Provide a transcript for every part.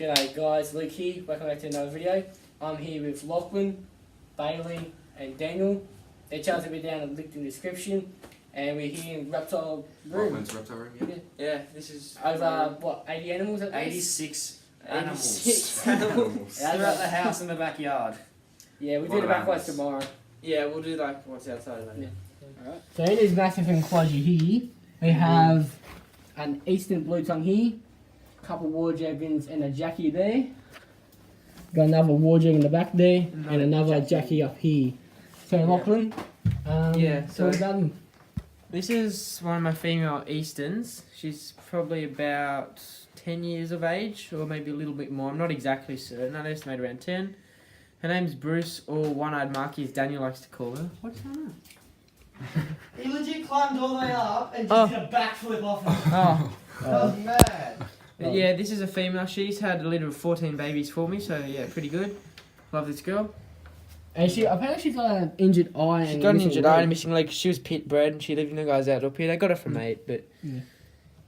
G'day guys, Luke here, welcome back to another video. I'm here with Lachlan, Bailey and Daniel. Their channels will be down in the link in the description. And we're here in Reptile Room. Lachlan's Reptile Room, yeah. Yeah, this is Over, what, 80 animals at least? 86 animals. 86 animals. Throughout the house and the backyard. Yeah, we'll do the back ones tomorrow. Yeah, we'll do like what's outside of it. Yeah. Alright. So in this massive enclosure here, we have an Eastern Blue Tongue here, a couple war dragons and a Jackie there. Got another war dragon in the back there, and another Jackie up here. So Lachlan, Yeah, so what about them? This is one of my female Easterns. She's probably about 10 years of age, or maybe a little bit more. I'm not exactly certain. I'd estimate around 10. Her name's Bruce, or One-Eyed Marky, as Daniel likes to call her. What's her name? He legit climbed all the way up and just did a backflip off it. Oh. That was mad. But yeah, this is a female. She's had a litter of 14 babies for me, so yeah, pretty good. Love this girl. And apparently she's got an injured eye. She's got an injured eye and a missing leg. She was pit bred and she lived in the guy's out up here. They got her from mate, but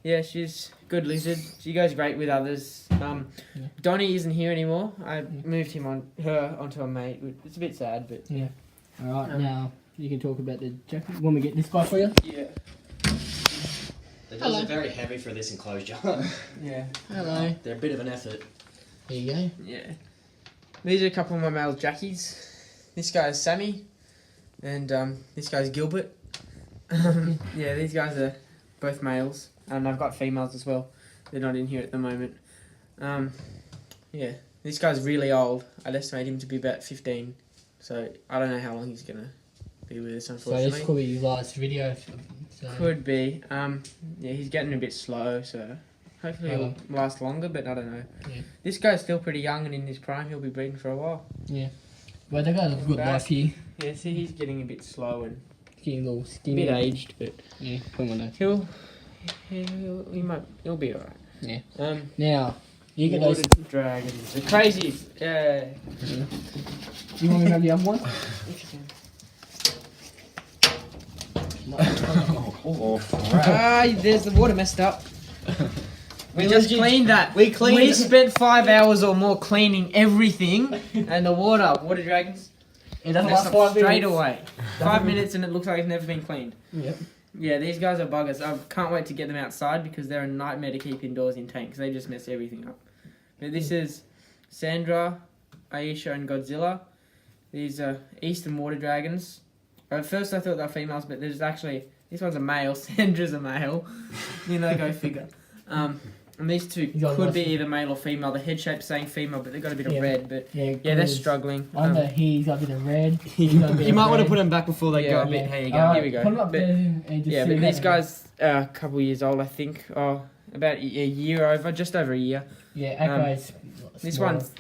yeah, she's a good lizard. She goes great with others. Donnie isn't here anymore. I moved her onto a mate. It's a bit sad, but yeah. All right, now you can talk about the jacket. When we get this guy for you. yeah. The doors are very heavy for this enclosure. Yeah. Hello. They're a bit of an effort. There you go. Yeah. These are a couple of my male jackies. This guy's Sammy, and this guy's Gilbert. Yeah, these guys are both males, and I've got females as well. They're not in here at the moment. Yeah, this guy's really old. I'd estimate him to be about 15, so I don't know how long he's gonna be with us, So unfortunately. this could be your last video. So. Could be. Yeah, he's getting a bit slow, so hopefully he'll last longer, but I don't know. Yeah. This guy's still pretty young and in his prime. He'll be breeding for a while. Yeah. Well, they got a good life here. Yeah, see, he's getting a bit slow and Getting a little a skinny. bit aged, but Yeah, come on now. he'll be alright. Yeah. Um, Now, you get those. water dragons. They're crazy. Yeah. You want me to grab the other one? If you can. Oh, There's the water messed up. We just cleaned that. We cleaned We it. spent 5 hours or more cleaning everything, and the water dragons, It doesn't messed last up 5 straight minutes. away. 5 minutes and it looks like it's never been cleaned. Yep. Yeah, these guys are buggers. I can't wait to get them outside because they're a nightmare to keep indoors in tanks. They just mess everything up. But this is Sandra, Aisha, and Godzilla. These are Eastern water dragons. At first I thought they were females, but there's actually... This one's a male. Sandra's a male. You know, go figure. And these two could be either male or female. The head shape's saying female, but they've got a bit of red. But yeah, they're struggling. Under he's got a bit of red. You might want to put them back before they go a bit. Here you go. Alright, Here we go. Put them up But- there and just Yeah, see but how these they guys are a couple of years old, I think. Oh, about a year over, just over a year. go. Yeah, Echo's This smaller. one's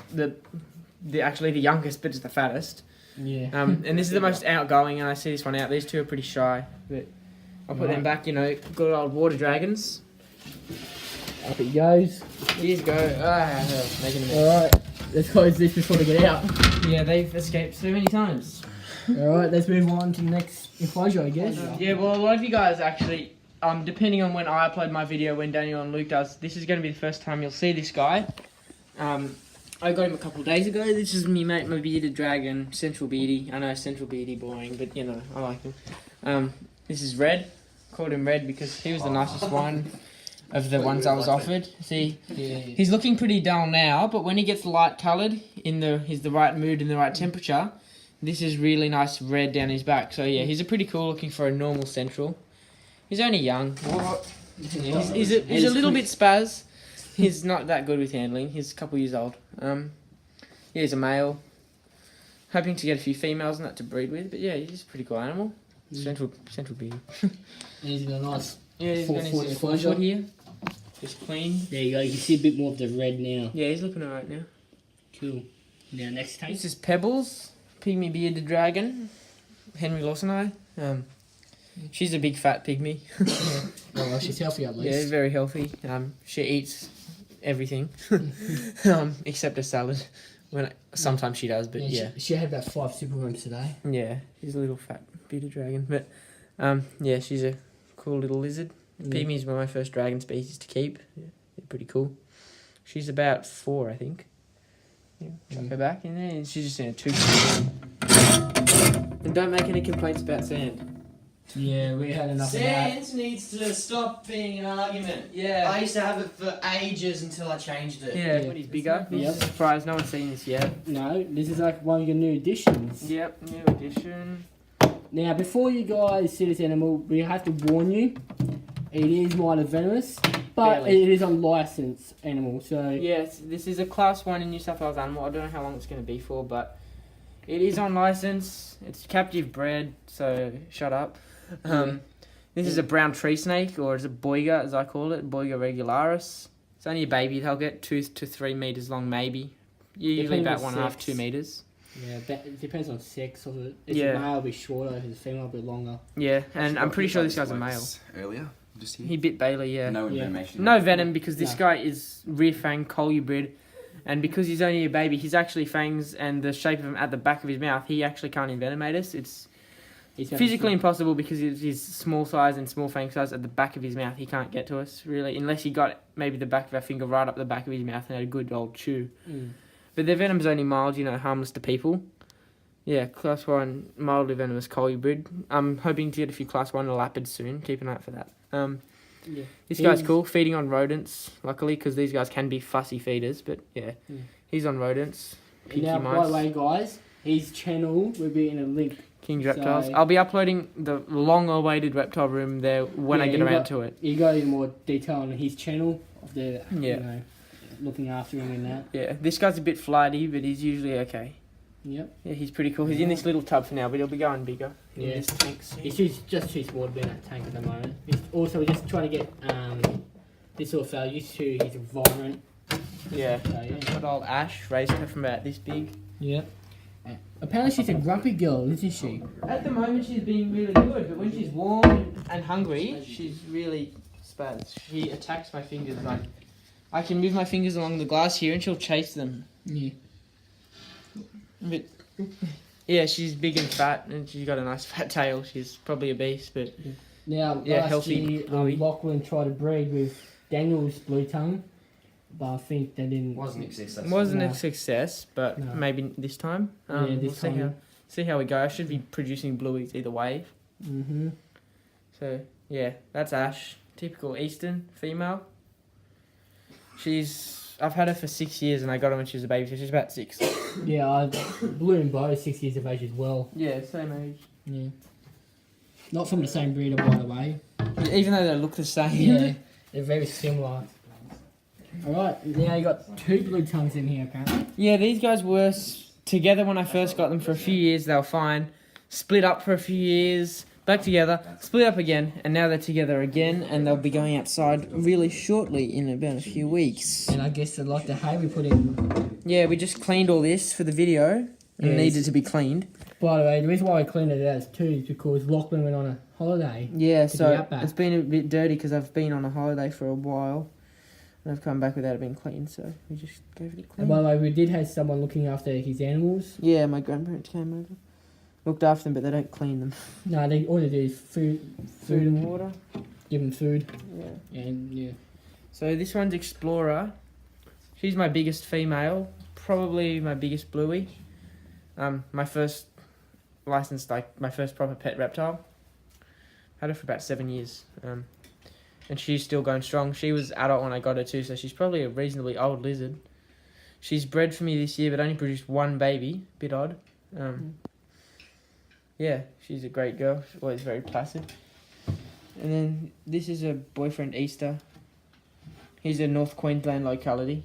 actually the youngest, but it's the fattest. Yeah. And this is the most outgoing, and I see this one out. These two are pretty shy, but I'll put them back. You know, good old water dragons. Up it goes. Here you go. Making a mess. Alright, let's close this before they get out. Yeah, they've escaped so many times. Alright, let's move on to the next enclosure, I guess. Yeah, well, a lot of you guys actually, depending on when I upload my video, when Daniel and Luke does, this is going to be the first time you'll see this guy. I got him a couple of days ago. This is me mate, my bearded dragon, Central Beardy. I know Central Beardy boring, but you know, I like him. This is Red. Called him Red because he was the nicest one of the ones I was offered. See, he's looking pretty dull now, but when he gets light coloured, he's the right mood and the right temperature, this is really nice red down his back. So yeah, he's a pretty cool looking for a normal Central. He's only young. Yeah, he's a little bit spaz. He's not that good with handling. He's a couple years old. Yeah, he's a male. Hoping to get a few females and that to breed with, but yeah, he's a pretty cool animal. Central Beardy. He's got a nice. Yeah, he's 4 got foot his enclosure. 4 foot here. Just clean. There you go, you can see a bit more of the red now. Yeah, he's looking alright now. Cool. Now, next tank. This is Pebbles, pygmy bearded dragon, Henry Lawson. She's a big fat pygmy. Oh, well, she's healthy at Yeah, least. very healthy. She eats everything except a salad. Sometimes she does, but yeah. She had about 5 super rooms today. Yeah, she's a little fat bearded dragon, but yeah, she's a cool little lizard. Pygmies were my first dragon species to keep. Yeah, they're pretty cool. She's about 4, I think. Yeah, chuck her back in there, and she's just in a 2. And don't make any complaints about sand. Yeah, we had enough of that. Sand needs to stop being an argument. Yeah. I used to have it for ages until I changed it. Yeah, when he's bigger. Yep. Surprised no one's seen this yet. No, this is like one of your new additions. Yep, new addition. Now, before you guys see this animal, we have to warn you, it is minor venomous, but Barely. it is a licensed animal, so... Yes, this is a class 1 in New South Wales animal. I don't know how long it's going to be for, but it is on license. It's captive bred, so shut up. This is a brown tree snake, or it's a boiga, as I call it, Boiga regularis. It's only a baby. They'll get 2 to 3 meters long, maybe. Usually Depending about on 1.5 sex. 2 meters. Yeah, it depends on sex of it. If Yeah. a male, it'll be shorter, if it's a female, it'll be longer. Yeah, and I'm pretty sure this guy's a male. Earlier, just here. He bit Bailey, yeah. No Yeah. information. No venom, because this No. guy is rear fang colubrid, and because he's only a baby, his actually fangs and the shape of him at the back of his mouth, he actually can't envenomate us. It's He's got physically a- impossible because of his small size and small fang size at the back of his mouth. He can't get to us, really, unless he got maybe the back of our finger right up the back of his mouth and had a good old chew. Mm. But their venom's only mild, harmless to people. Yeah, class 1, mildly venomous colubrid. I'm hoping to get a few class 1 elapids soon. Keep an eye out for that. Yeah. This guy's He's- cool, feeding on rodents, luckily, because these guys can be fussy feeders, but yeah, Mm. he's on rodents. Pinky Now, by mice, the way, guys, his channel will be in a link. King's Reptiles. So- I'll be uploading the long-awaited reptile room there when I Yeah, get you around got- to it. You go into more detail on his channel of the, Yeah. looking after him and that. Yeah, this guy's a bit flighty, but he's usually okay. Yep. Yeah, he's pretty cool. He's in this little tub for now, but he'll be going bigger. in Yeah. this tank soon. He's just too small to be in that tank at the moment. He's also just trying to get this little fella used to his environment. Yeah. So, yeah. Good old Ash raised her from about this big. Yep. Apparently she's a grumpy girl, isn't she? At the moment, she's being really good, but when she's warm and hungry, she's really spads. She attacks my fingers. Like, I can move my fingers along the glass here, and she'll chase them. Yeah. But yeah, she's big and fat, and she's got a nice fat tail. She's probably a beast, but Now, Yeah, last healthy year, bluey. Lachlan tried to breed with Daniel's blue tongue, but I think they didn't. Wasn't successful. wasn't No. a success. But No. maybe this time. Yeah, We'll this see time. see how we go. I should be producing blueies either way. Mm-hmm. So yeah, that's Ash, typical Eastern female. I've had her for 6 years, and I got her when she was a baby, so she's about 6. Yeah, Blue and Bo, 6 years of age as well. Yeah, same age. Yeah. Not from the same breeder, by the way. Even though they look the same. Yeah, they're very similar. Alright, now you got 2 blue tongues in here, apparently. Yeah, these guys were together when I first got them for a few years. They were fine. Split up for a few years. Back together. Split up again. And now they're together again. And they'll be going outside really shortly in about a few weeks. And I guess they like the hay we put in. Yeah, we just cleaned all this for the video. And Yes. needed to be cleaned. By the way, the reason why we cleaned it out is too is because Lachlan went on a holiday. Yeah, To so be up back. it's been a bit dirty because I've been on a holiday for a while. And I've come back without it being clean. So we just gave it a And clean. by the way, we did have someone looking after his animals. Yeah, my grandparents came over. Looked after them, but they don't clean them. No, they all they do is food Food and water. give them food, Yeah. and yeah. So this one's Explorer. She's my biggest female, probably my biggest bluey. My first licensed, my first proper pet reptile. Had her for about 7 years. And she's still going strong. She was adult when I got her too, so she's probably a reasonably old lizard. She's bred for me this year, but only produced 1 baby. Bit odd. Yeah, she's a great girl. She's always very placid. And then this is her boyfriend Easter. He's a North Queensland locality.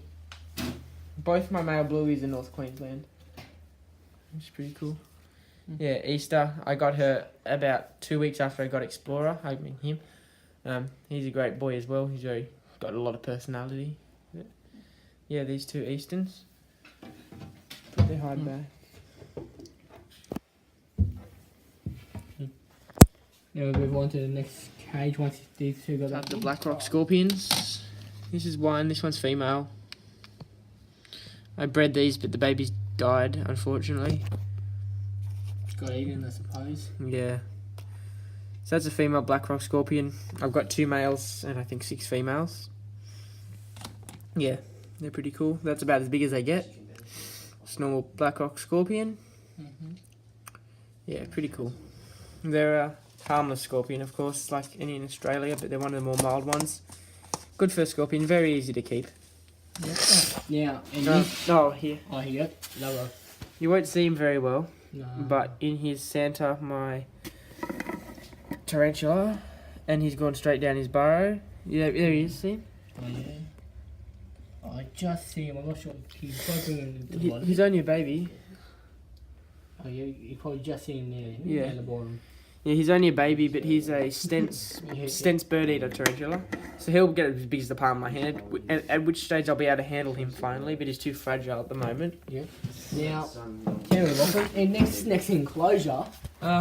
Both my male blueies are North Queensland. Which is pretty cool. Yeah, Easter. I got her about 2 weeks after I got Explorer. I mean him. He's a great boy as well. He's got a lot of personality. Yeah, these 2 Easterns. Put their hide back. Now we'll move on to the next cage once these two got That's that. the Black Rock Scorpions. This is one. This one's female. I bred these, but the babies died, unfortunately. Got eaten, I suppose. Yeah. So that's a female Black Rock Scorpion. I've got 2 males and I think 6 females. Yeah. They're pretty cool. That's about as big as they get. It's a normal Blackhawk scorpion. Yeah, pretty cool. They're a harmless scorpion, of course, like any in Australia, but they're one of the more mild ones. Good for a scorpion, very easy to keep. Now, and Here. oh, here you go. Another. You won't see him very well, No. but in his Santa, my tarantula, and he's gone straight down his burrow. Yeah, there he is, see him? Oh, yeah. Oh, I just see him. I'm not sure if he's probably into the bottom. He's only a baby. Oh, yeah, you probably just see him there. Yeah. At the bottom. Yeah, he's only a baby, but he's a Stents bird eater tarantula. So he'll get as big as the palm of my hand, at which stage I'll be able to handle him finally, but he's too fragile at the moment. Now, Terry Lachlan, and next enclosure.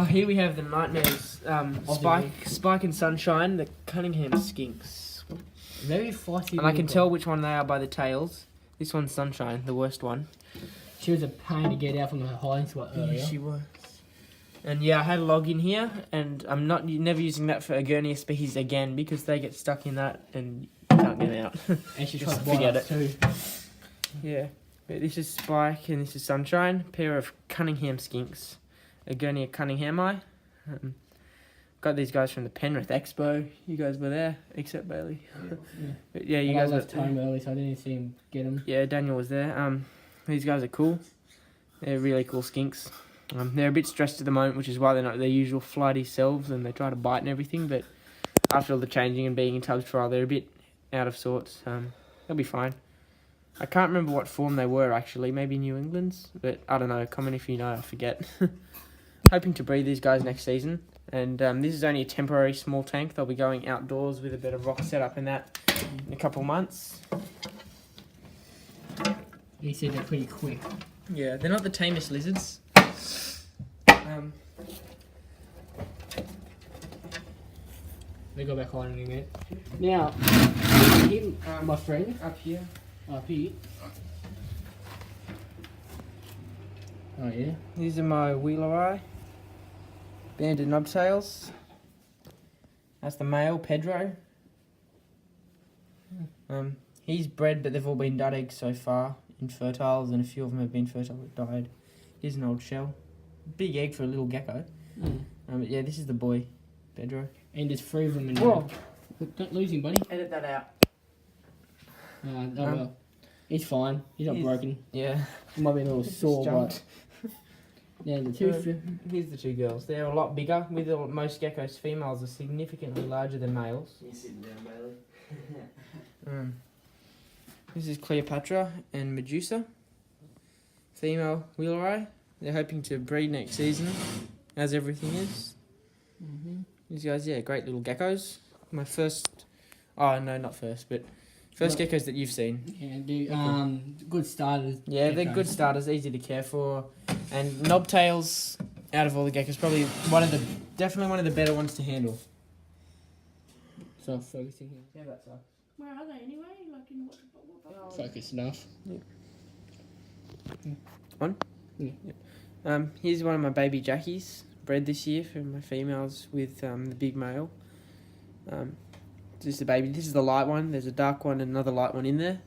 Here we have the nightmares, Spike and Sunshine, the Cunningham skinks. Very feisty. And I can tell which one they are by the tails. This one's Sunshine, the worst one. She was a pain to get out from her hiding spot earlier. She was. And yeah, I had a log in here, and I'm never using that for Agurnia species again because they get stuck in that and you can't get out. And she Just tried to bite forget us it. too. Yeah, but this is Spike and this is Sunshine, pair of Cunningham skinks, Agurnia Cunninghamii. Got these guys from the Penrith Expo. You guys were there, except Bailey. But yeah, you guys left were. home early, so I didn't see him get him. Yeah, Daniel was there. These guys are cool. They're really cool skinks. They're a bit stressed at the moment, which is why they're not their usual flighty selves, and they try to bite and everything. But after all the changing and being in tubs for a while, they're a bit out of sorts. They'll be fine. I can't remember what form they were actually. Maybe New England's, but I don't know. Comment if you know. I forget. Hoping to breed these guys next season, and this is only a temporary small tank. They'll be going outdoors with a bit of rock setup and that in a couple months. He said they're pretty quick. Yeah, they're not the tamest lizards. They go back hiding again. Now, him, my friend, Up here. up here. Oh yeah. These are my Wheeleri. Banded knobtails. That's the male, Pedro. He's bred, but they've all been dud eggs so far, infertiles, and a few of them have been fertile but died. Here's an old shell. Big egg for a little gecko. But yeah, this is the boy, Pedro. And there's 3 of them in Whoa. there. Don't lose him, buddy. Edit that out. Well. He's fine. He's not broken. Yeah. He might be a little sore, jumped. but... Yeah, the 2... Here's the 2 girls. They're a lot bigger. With most geckos, females are significantly larger than males. You're sitting down, Bailey. This is Cleopatra and Medusa. Female Wheeleri. They're hoping to breed next season, as everything is. These guys, yeah, great little geckos. My first... Oh, no, not first, but... First geckos that you've seen. Yeah, good starters. Yeah, they're geckos. good starters, easy to care for. And knobtails, out of all the geckos, probably definitely one of the better ones to handle. So focusing here. Yeah, that's all. Where are they anyway? Like in what Focus enough. Here's one of my baby Jackies, bred this year for my females with the big male. This is the baby. This is the light one. There's a dark one and another light one in there.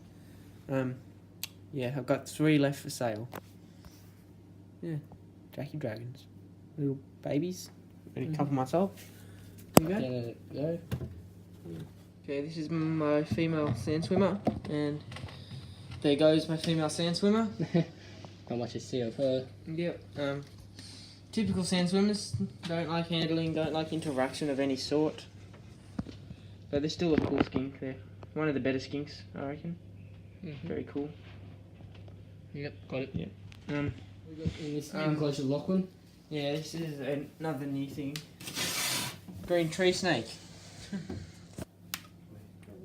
Yeah, I've got 3 left for sale. Yeah, Jackie Dragons, little babies, only a couple months old. There you go. There you go. Okay, this is my female sand swimmer, and there goes my female sand swimmer. Not much to see of her. Yep. Typical sand swimmers, don't like handling, don't like interaction of any sort. But they're still a cool skink. They're one of the better skinks, I reckon. Very cool. Yep, got it. Yep. We got in this enclosure Lachlan. Yeah, this is another new thing. Green tree snake.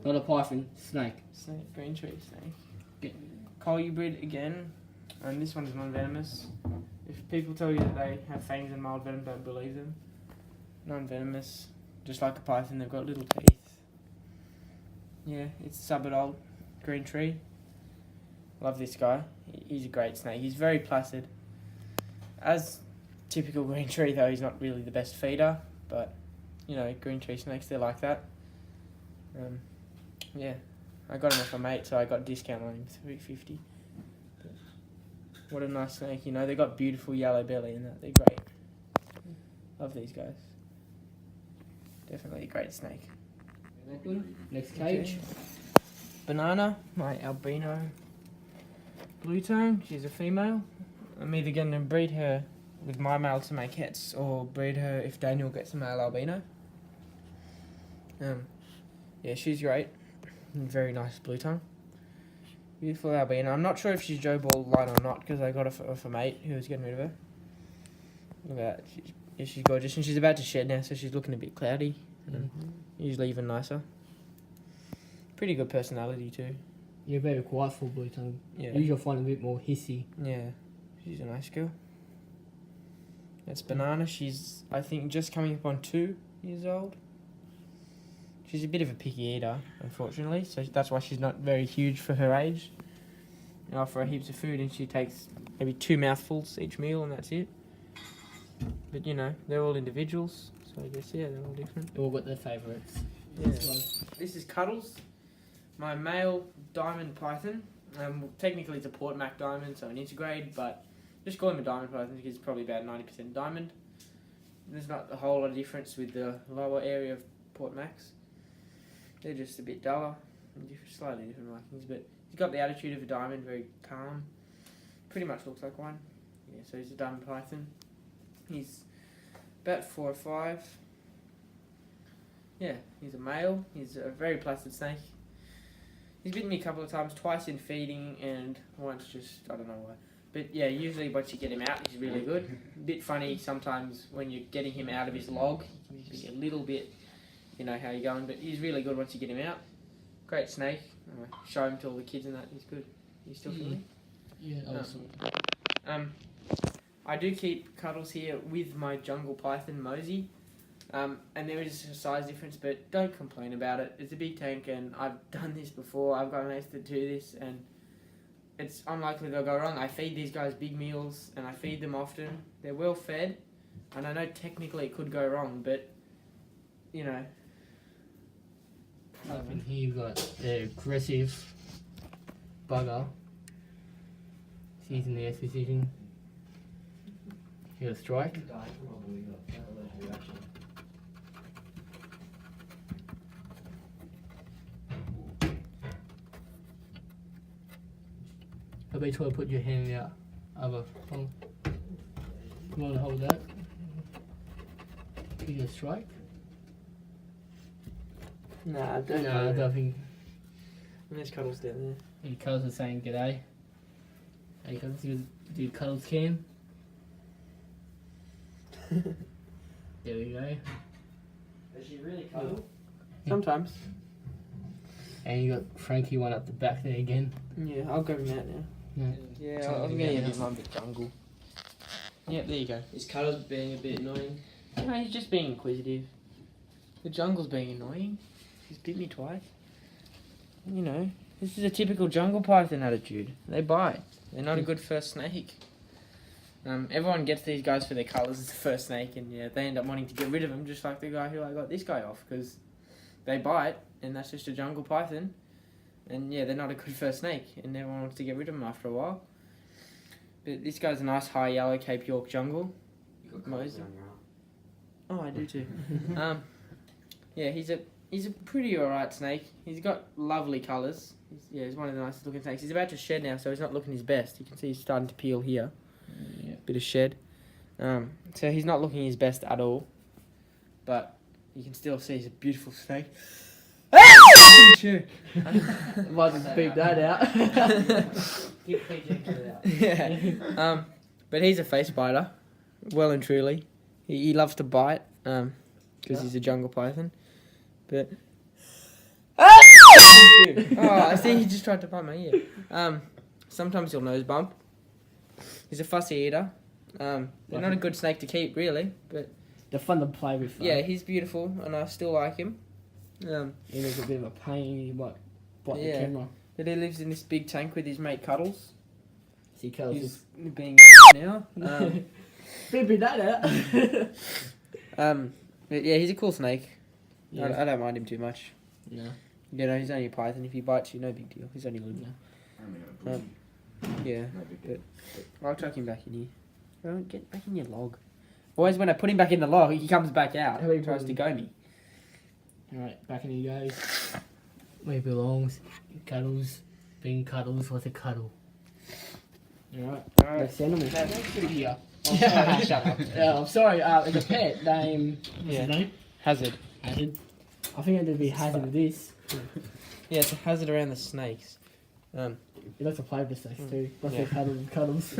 Not a python, snake. Snake, green tree snake. Get- Colubrid again, and this one is non-venomous. If people tell you that they have fangs and mild venom, don't believe them. Non-venomous, just like a python, they've got little teeth. Yeah, it's subadult, green tree. Love this guy. He's a great snake. He's very placid. As typical green tree though, he's not really the best feeder, but you know, green tree snakes, they're like that. Yeah, I got him off a mate, so I got a discount on him, $3.50. What a nice snake, you know. They got beautiful yellow belly and that. They're great. Love these guys. Definitely a great snake. Next cage. Banana, my albino blue tone. She's a female. I'm either going to breed her with my male to make hets or breed her if Daniel gets a male albino. Yeah, she's great. Very nice blue tongue. Beautiful albino. I'm not sure if she's Joe Ball line or not because I got her off a mate who was getting rid of her. Look at that. She's gorgeous and she's about to shed now, so she's looking a bit cloudy. Usually even nicer. Pretty good personality too. You're very quiet for blue tongue. Yeah. Usually find a bit more hissy. Yeah. She's a nice girl. That's Banana. She's, I think, just coming up on 2 years old. She's a bit of a picky eater, unfortunately, so that's why she's not very huge for her age. I offer her heaps of food and she takes maybe 2 mouthfuls each meal and that's it. But, you know, they're all individuals, so I guess, yeah, they're all different. All got their favourites. Yeah. This is Cuddles, my male diamond python. Technically it's a Port Mac diamond, so an intergrade, but just call him a diamond python because it's probably about 90% diamond. There's not a whole lot of difference with the lower area of Port Macs. They're just a bit duller, and slightly different markings, but he's got the attitude of a diamond, very calm. Pretty much looks like one. Yeah, so he's a diamond python. He's about 4 or 5. Yeah, he's a male. He's a very placid snake. He's bitten me a couple of times, twice in feeding and once just, I don't know why. But yeah, usually once you get him out, he's really good. A bit funny sometimes when you're getting him out of his log. He can be a little bit, you know how you're going, but he's really good once you get him out. Great snake. Show him to all the kids and that. He's good. You still feeling? Yeah, awesome. I do keep Cuddles here with my jungle python, Mosey. And there is a size difference, but don't complain about it. It's a big tank and I've done this before. I've got mates that do this and it's unlikely they'll go wrong. I feed these guys big meals and I feed them often. They're well fed and I know technically it could go wrong, but you know. Up in here you've got the aggressive bugger. She's in the S position. You got a strike. How about you try to put your hand out other palm? You want to hold that? You get a strike? Nah, No, I don't think. There's Cuddles down there. Any Cuddles are saying g'day. Hey Cuddles, you do Cuddles cam? There we go. Does she really cuddle? Sometimes. And you got Frankie one up the back there again. Yeah, I'll go him out now. Yeah. Yeah, I'm getting him on the jungle. Yep, there you go. Is Cuddles being a bit annoying? No, he's just being inquisitive. The jungle's being annoying. He's bit me twice. You know, this is a typical jungle python attitude. They bite. They're not a good first snake. Everyone gets these guys for their colours as the first snake, and yeah, they end up wanting to get rid of them, just like the guy who I got this guy off, because they bite, and that's just a jungle python. And yeah, they're not a good first snake, and everyone wants to get rid of them after a while. But this guy's a nice high yellow Cape York jungle. You got Cuddles Mosey. on your arm. Oh, I do too. Yeah, he's a pretty alright snake. He's got lovely colours. He's one of the nicest looking snakes. He's about to shed now, so he's not looking his best. You can see he's starting to peel here. Yeah. Bit of shed. So he's not looking his best at all. But you can still see he's a beautiful snake. Sure. Might just beep that out. Keep PJ out. Yeah. But he's a face biter, well and truly. He loves to bite, because he's a jungle python. But I see he just tried to bite my ear. Sometimes he'll nose bump. He's a fussy eater. They're not a good snake to keep, really. But They're fun to play with. Though. yeah, he's beautiful, and I still like him. He was a bit of a pain. He might bite Yeah. the camera. But he lives in this big tank with his mate Cuddles. See, Cuddles He's is being now. beeping that out. But yeah, he's a cool snake. Yeah. I don't mind him too much. No. Yeah, no, he's only a python. If he bites you, no big deal. He's only little. Yeah. I'll chuck him back in here. Well, get back in your log. Always when I put him back in the log, he comes back out. How many He tries to go me. Alright, back in he goes. Where he belongs. Cuddles. Being cuddles with a cuddle. Alright. Let's send him. That's Put here. Yeah, shut up. I'm sorry, it's a pet name. What's Yeah. his name? Hazard. Hazard. I think it'd be Hazard with this. Yeah, it's a hazard around the snakes. He likes to play with the snakes too. Lots of cuddles.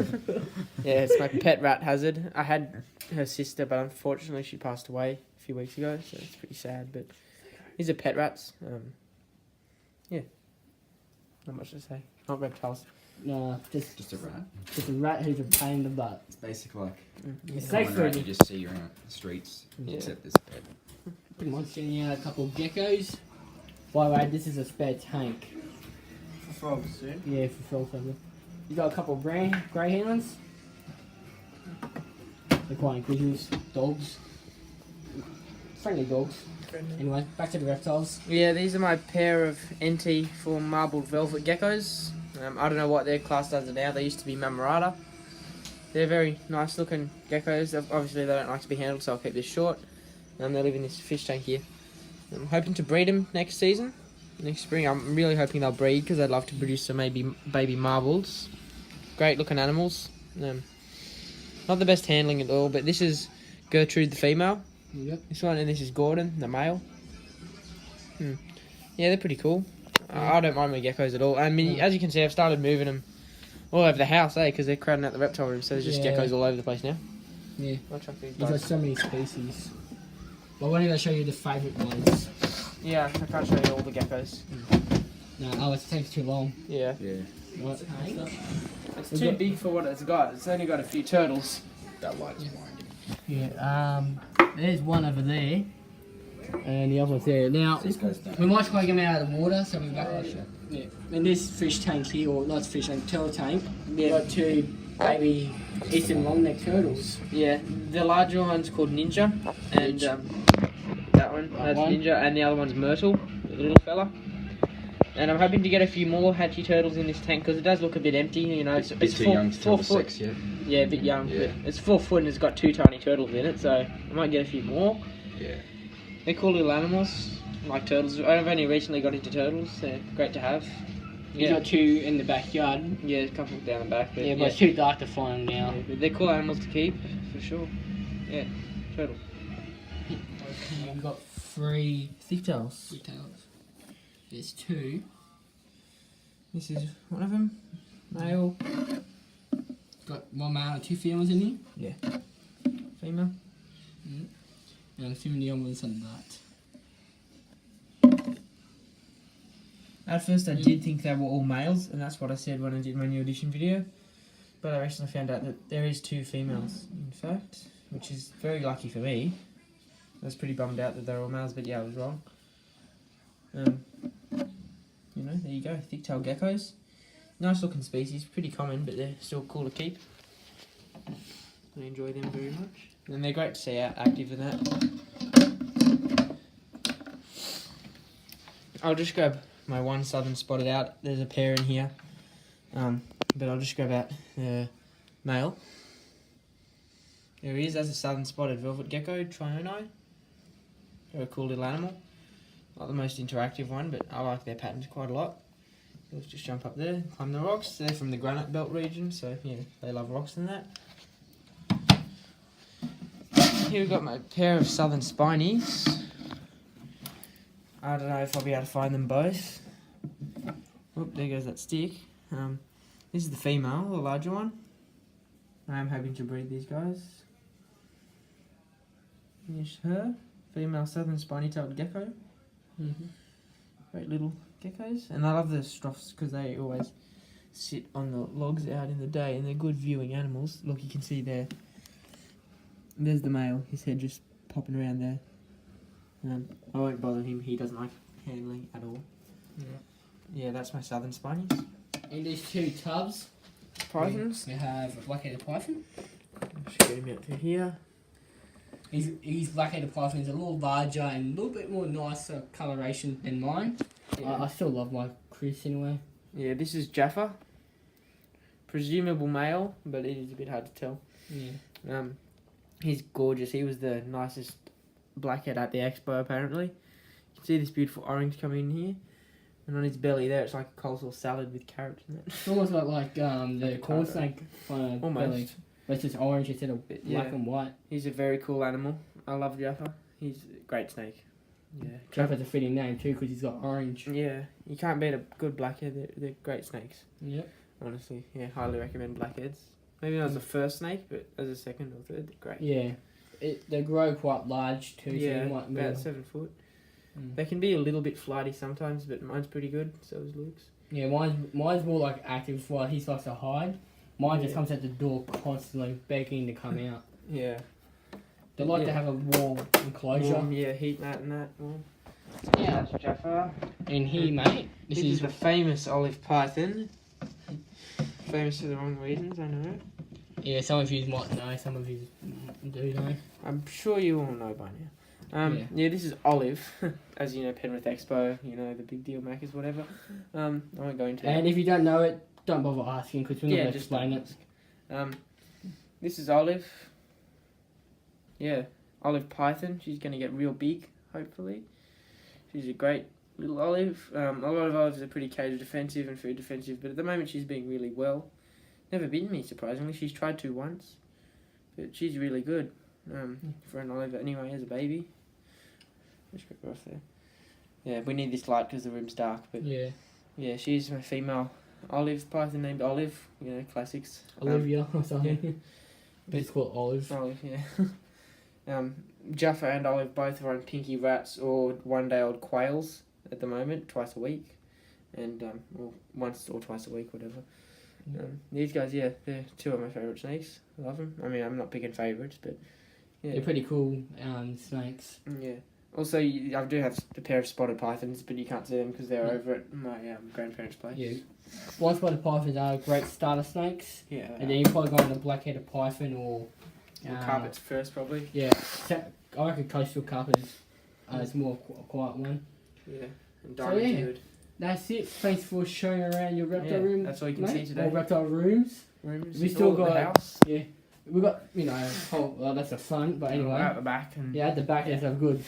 Yeah, it's my pet rat Hazard. I had her sister, but unfortunately she passed away a few weeks ago, so it's pretty sad. But these are pet rats. Yeah, not much to say. Not reptiles. No, Just a rat. just a rat who's a pain in the butt. It's basically like It's a safe common for rat you. you just see around the streets, Yeah. except this pet. Pretty much sending out a couple of geckos. By the way, this is a spare tank. For frogs soon. Yeah, for frog family. You got a couple of greyhounds. They're quite inquisitive. Dogs. Friendly dogs. Anyway, back to the reptiles. Yeah, these are my pair of NT for marbled velvet geckos. I don't know what their class does now. They used to be Mammarata. They're very nice looking geckos. Obviously, they don't like to be handled, so I'll keep this short. They live in this fish tank here. I'm hoping to breed them next season. Next spring, I'm really hoping they'll breed because I'd love to produce some baby marbles. Great looking animals. Not the best handling at all, but this is Gertrude the female. Yep. This one, and this is Gordon the male. Yeah, they're pretty cool. I don't mind my geckos at all. I mean, as you can see, I've started moving them all over the house, because they're crowding out the reptile room, so there's just Yeah. geckos all over the place now. Yeah. I'll chuck these You've got guys. so many species. But when did I show you the favourite ones? Yeah, I can't show you all the geckos. No, it takes too long. Yeah. Yeah. Right. It's too big for what it's got. It's only got a few turtles. That light is blinding. Yeah, there's one over there. And the other one's there. Now, These guys don't. we might try to get them out of the water, so we're back. Yeah. In this fish tank here, or not fish tank, turtle tank, we've got two baby eastern long-necked turtles. Yeah, the larger one's called Ninja, and that one, that's one? Ninja, and the other one's Myrtle, the little fella. And I'm hoping to get a few more hatchy turtles in this tank because it does look a bit empty. You know, It's a bit too young to tell the sex yet. Yeah, a bit young. Yeah. But it's 4 foot and it's got 2 tiny turtles in it, so I might get a few more. Yeah. They're cool little animals, like turtles. I've only recently got into turtles. They're great to have. You've got two in the backyard. Yeah, a couple down the back. But Yeah, but it's too dark to find them now. yeah, but they're cool animals to keep for sure. Yeah, turtle. We've got 3 thicktails. There's 2. This is one of them, male, Got 1 male and 2 females in here. female. And I'm assuming the other one's on that. At first I did think they were all males, and that's what I said when I did my new audition video. But I recently found out that there is 2 females, in fact, which is very lucky for me. I was pretty bummed out that they were all males, but yeah, I was wrong. You know, there you go, thick-tailed geckos. Nice looking species, pretty common, but they're still cool to keep. I enjoy them very much. And they're great to see out active and that. I'll just grab my one southern spotted out. There's a pair in here. But I'll just grab out the male. There he is, that's a southern spotted velvet gecko, Trioni. They're a cool little animal. Not the most interactive one, but I like their patterns quite a lot. Let's just jump up there, climb the rocks. They're from the granite belt region, so yeah, they love rocks and that. Here we've got my pair of southern spinies. I don't know if I'll be able to find them both. Oop, there goes that stick. This is the female, the larger one. I am hoping to breed these guys. Here's her, female southern spiny-tailed gecko. Great little geckos, and I love the strophs because they always sit on the logs out in the day, and they're good viewing animals. Look, you can see there. There's the male. His head just popping around there. I won't bother him. He doesn't like handling at all. Yeah, that's my southern spinies. In these 2 tubs, Pythons. we have a black-headed python. Just get him out to here. His black-headed python is a little larger and a little bit more nicer coloration than mine. I still love my Chris anyway. Yeah, this is Jaffa. Presumable male, but it is a bit hard to tell. Yeah. He's gorgeous. He was the nicest blackhead at the expo, apparently. You can see this beautiful orange coming in here. And on his belly there, it's like a coleslaw salad with carrots in it. It's almost like the corn snake kind of Almost. belly. But it's just orange instead of black Yeah. and white. He's a very cool animal. I love Jaffa. He's a great snake. Yeah. Jaffa's a fitting name too because he's got orange. Yeah, you can't beat a good blackhead. They're great snakes. Yep. Honestly, yeah, highly recommend blackheads. Maybe not as a first snake, but as a second or third, they're great. Yeah. They grow quite large too. Yeah, so you might about 7 foot. Mm. They can be a little bit flighty sometimes, but mine's pretty good. So is Luke's. Yeah, mine's more like active while he likes to hide. Mine just Yeah. comes at the door constantly begging to come out. Yeah. They like to Yeah. have a warm enclosure. Warm, yeah, heat mat and that. Warm. Yeah. That's Jaffa. And he, mate, This is the famous olive python. Famous for the wrong reasons, I know. yeah. Some of you might know, some of you do know. I'm sure you all know by now. Yeah, this is Olive. As you know, Penrith Expo, you know, the big deal Macca's, whatever. I won't go into that. And if you don't know it, don't bother asking because we're not Yeah, going to just explain don't it. This is Olive. Yeah, Olive Python. She's going to get real big, hopefully. She's a great little olive. A lot of olives are pretty cage defensive and food defensive, but at the moment she's being really well. Never bitten me, surprisingly. She's tried to once, but she's really good for an olive anyway, as a baby. Let's go off there. Yeah, we need this light because the room's dark, but Yeah. she's my female olive python named Olive. You know, classics. Olivia or something. But it's called Olive. Olive, yeah. Jaffa and Olive both are on pinky rats or one-day-old quails at the moment, twice a week, and or once or twice a week, whatever. These guys, yeah, they're two of my favourite snakes. I love them. I mean, I'm not picking favourites, but yeah. They're pretty cool snakes. Yeah. Also, I do have a pair of spotted pythons, but you can't see them because they're over at my grandparents' place. Yeah. White spotted pythons are great starter snakes. Yeah. And then you probably go on the black-headed python or... carpets first, probably. Yeah. I reckon coastal carpets is more a quiet one. Yeah. And So, diamond yeah. good. That's it. Thanks for showing around your reptile room. That's all you can mate. see today. Or reptile rooms. Rooms. We still all at the got- house. Yeah. We got, well, that's the front, but anyway. Out the back and Yeah, at the back there's a good...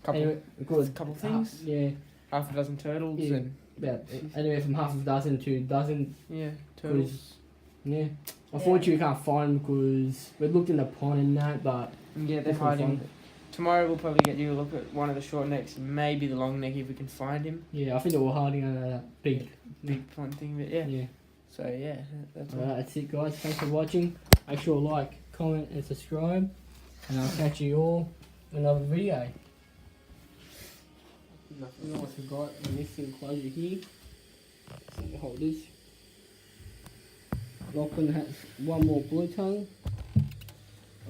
couple good couple things. Yeah. half a dozen turtles Yeah. and About anywhere from half a dozen to a dozen. turtles. Yeah. Unfortunately, we can't find them because we looked in the pond and that, but Yeah, they're we couldn't hiding. find them. Tomorrow we'll probably get you a look at one of the short necks, maybe the long neck if we can find him. Yeah, I think they were hiding under that big. Big fun thing, but yeah. Yeah. So yeah, that's all. Alright, that's it, guys. Thanks for watching. Make sure to like, comment, and subscribe. And I'll catch you all in another video. We almost forgot the next enclosure here. So hold this. Lachlan has one more blue tongue.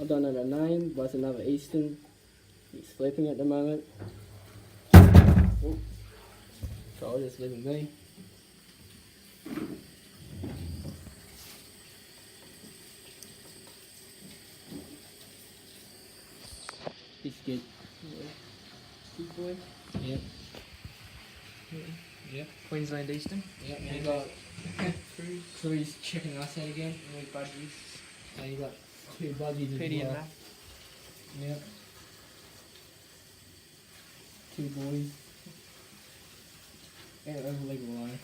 I don't know the name, but it's another Eastern. He's sleeping at the moment. Oh. So I'll just leave him be. He's good. Good boy. Yep. Yep. Queensland Eastern. Yep. And you got Cruz checking us out again. And with budgies. And you got two budgies as Petey and well. Matt. Yep. Two boys. Yeah, over legal line.